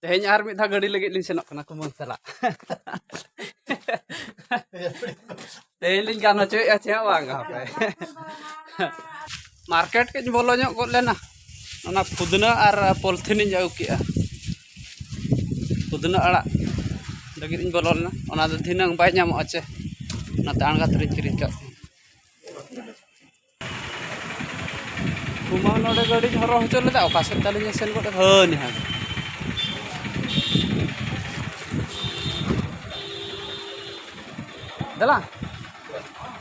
Tehnya armi tha gadi lagi lin senok kana kumang sala. Tehilin kan cuy ya cia wang apa. Market ke bolo nyok kok lena. Ona pudna ar polthin jau kia. Pudna ala lagi in bolol na. Ona do thinang bai nyamo ache. Na tan ga trin kirin ka. Kumang node gadi horo hocol leda okaset talinya sen kok heuni ha. Dalang.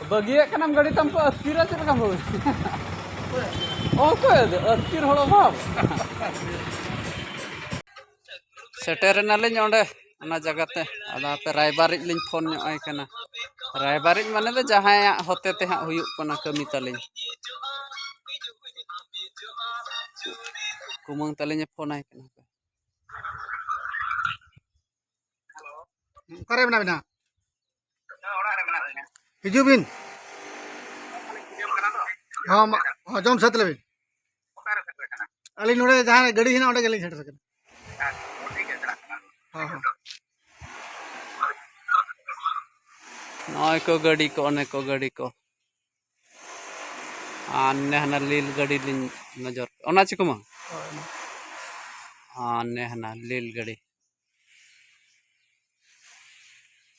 Bagian kan am gadi tampo askira cer kamu. Oh kok ada askir holo bab. Seteran alin onde ana jagate ada pe raibarit lin phone nyok ai kana. Raibarit mane do jahaya hote te ha huyuk kana kami talin. Kumang talinya phone ai kana. Kare bina bina. Hijau bin. हाँ germ सत लेबी अली नोड़े जहाँ गड़ी है ना ओडे गली छट सके हाँ हाँ नॉय को गड़ी को ने को गड़ी को आने हना लील गड़ी लिन नजर ओना चिकुमा आने हना लील गड़ी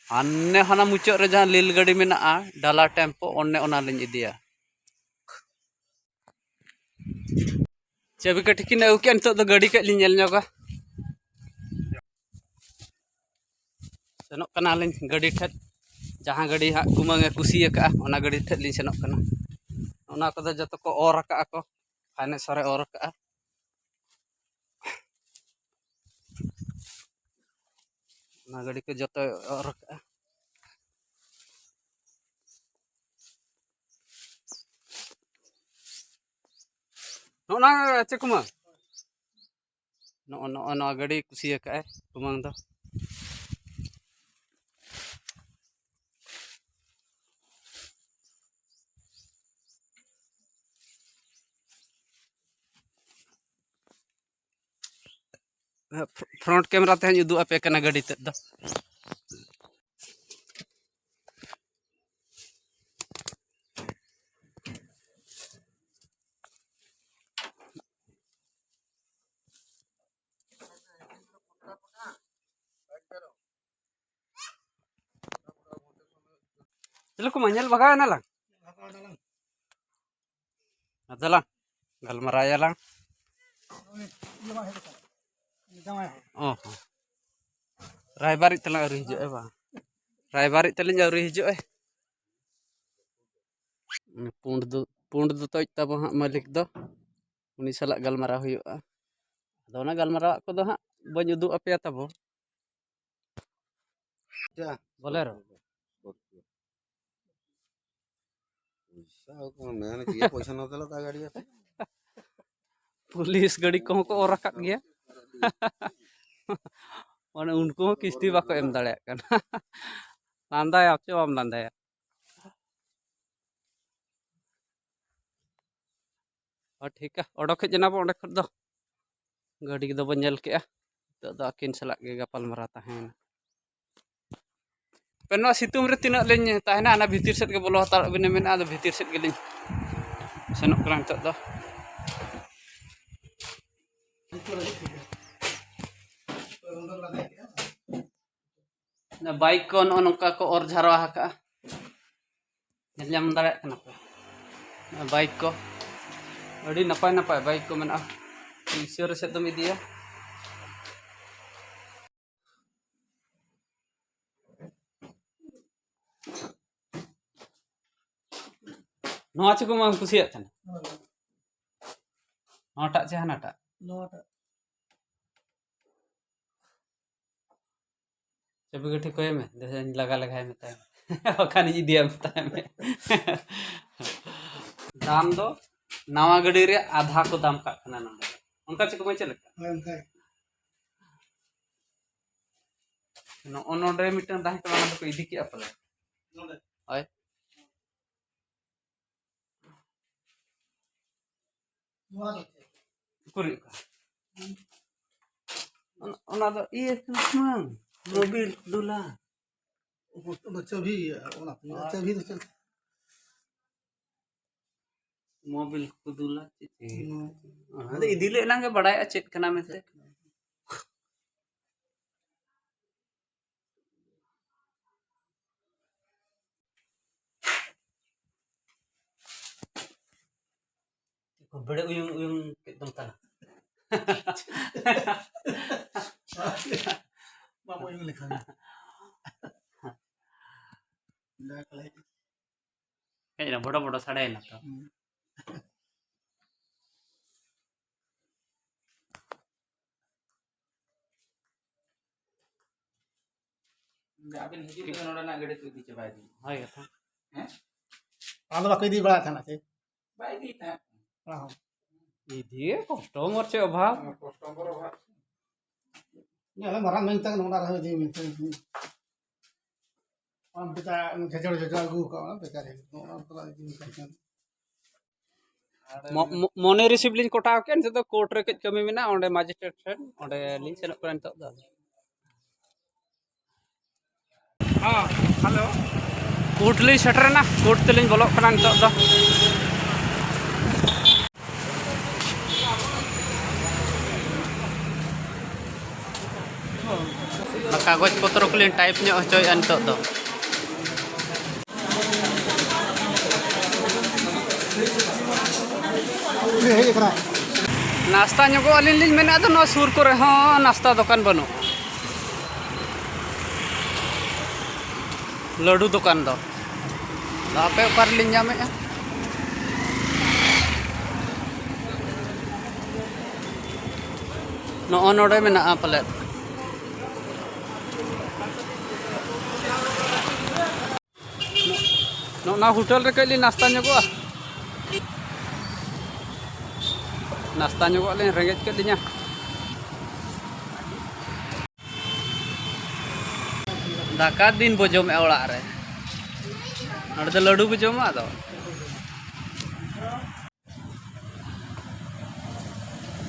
आने हना मुचाद रे जहाँ लील गड़ी मेना डाला टेम्पो ओने ओना लिन इदिया चाबी काठी किन अगु के नितो दो गड़ी के लिन नेल ᱧᱚᱜᱟ सेनोक कना लिन गड़ी ठेत जहाँ गड़ी हा कुमंगे कुसी का ओना गड़ी ठेत लिन सेनोक कना ओना को जतो को और का को फाइने सरे और का ओना गड़ी को जतो और का नोना चे कुमंग नो गड़ी कुसी का कुमंग दो फ्रंट कैमरा ते उदू आपे कना गड़ी ते दो चलो को मंजल बगा ना ला अदला गलमराया ला oh रायबारी तला अरु हिजो ए बा रायबारी तलिन अरु हिजो ए पुंड दो तो तब हा मालिक दो उनी सला गलमरा हुयुआ अदो ना गलमरा को दो हा बन उदु अपेया तबो बोलेरो पुलिस गाड़ी को और रखा गया माने उनको किस्ती बाको एम दाड़े कना लांदाया आप चो आम लांदाया और ठीक है ओडोक जना बो ओडे खद दो गाड़ी दो बन के तो दो अकिन सलाक गे गपाल मरा ताहेन पेनो सितुम रे तिना लेन ताहेना ना भीतर सेट के बोलो हतार बिने मेना आदो भीतर सेट के लिन सेनोक करा तो दो ना बाइक को नोका को और झारवा हका नेलम दाड़े कना पे बाइक को अड़ी नपाय नपाय बाइक को मेना ईश्वर से तुम इदिया नोआ चे को माम कुसिया थन नोटा चे हनाटा चाबी गठी कोय में जैसे लगा लगा है मता ओखानी इदिया मता में दाम दो नवा गड़ी रे आधा को दाम का कना नंदे उनका चे को में चलका नो ओनोडे मिटन दाह को ना को इदी के अपले ओय कुरी Ona do iya mang mobil dula. बच्चा भी बच्चा भी तो चल Mobil kudula cici. Ada idile nang ke badai acit kena mete. Beda uyung kitung tanah. बाबू यूं लिखा है black light Kayaknya bodoh sadai nak. Abin hiji tu orang nak gede tu dicoba di. Hai kata. आलू बाकी दी बड़ा था ना से Baik di tak. हां Idi customer ce obhab. ये वाला मरा में तक नोना रहे दी में हम पिता झजड़ गु का बेचारे नोना पता दी में Mone receive link kota kan itu court re kami mina onde magistrate sen onde link senok kan tok dah. हां hello Court li setter na court teling bolok kan tok dah. Kagoj potro kulin type nya coy an tok dah. ये है एकरा Nasta nyogo alin lin mena tu no sur kore ha nasta dokan banu. Ladu dokan do. Ape ukar lin nyame ya. No onode mena apalet. No na hotel re kali nasta nyogo. Nasta nyogo alin renget ke dinya. Daka din bo jom e orak re. Ada ladu bo jom ado.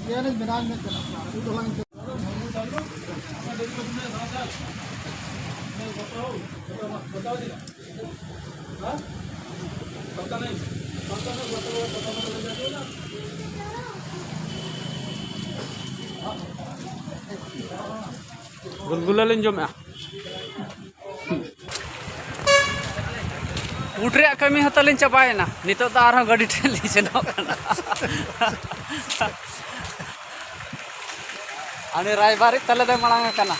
ये ने बिना में चला तो हम Gulgula lin jom ya. Utre kami hatalin capai na. Nito ta arah gadi teli senok kana. Ani rai barik tale dai malang kana.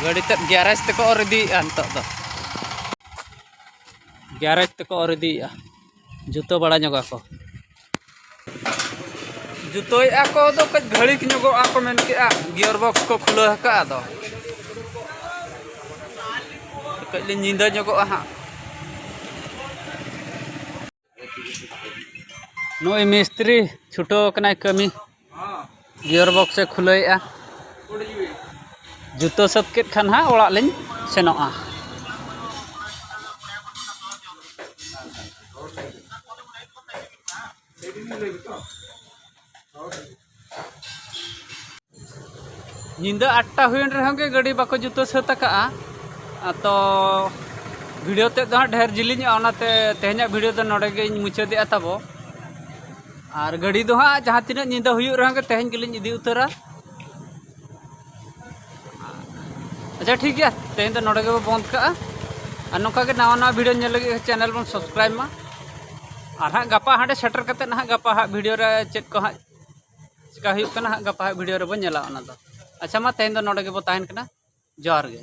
Gadi tet garage teko already antok to. Garage teko already ya. Juto bada nyogo ako. Jutoi ako do kaj ghadi nyogo ako men ke a gearbox ko khulo ka do. Kaj le nyinda nyogo ha. No mistri chuto kana kami. Gearbox se khuloi a. Juto sat ket khan ha orak lin senoa. Nyinda 8 huin rehong ke gadi bako juto sata ka atau video te do ढेर जिलिnya onate tehnya video do node ge muchadi atabo ar gadi do ha jahan tina nyinda huyuk rehong ke tehnya gelin idi utara. Acha ठीक है tehnya do node ge bond ka ar nongka ge nawa nawa video nyel lagi channel bon subscribe ma ar ha gapa hade setter kate na gapa ha video re chet ko ha chika huyuk kana gapa ha video re bon nyela ona do. अच्छा मा तेन दो नोडे के बताइन कना जोहार गे।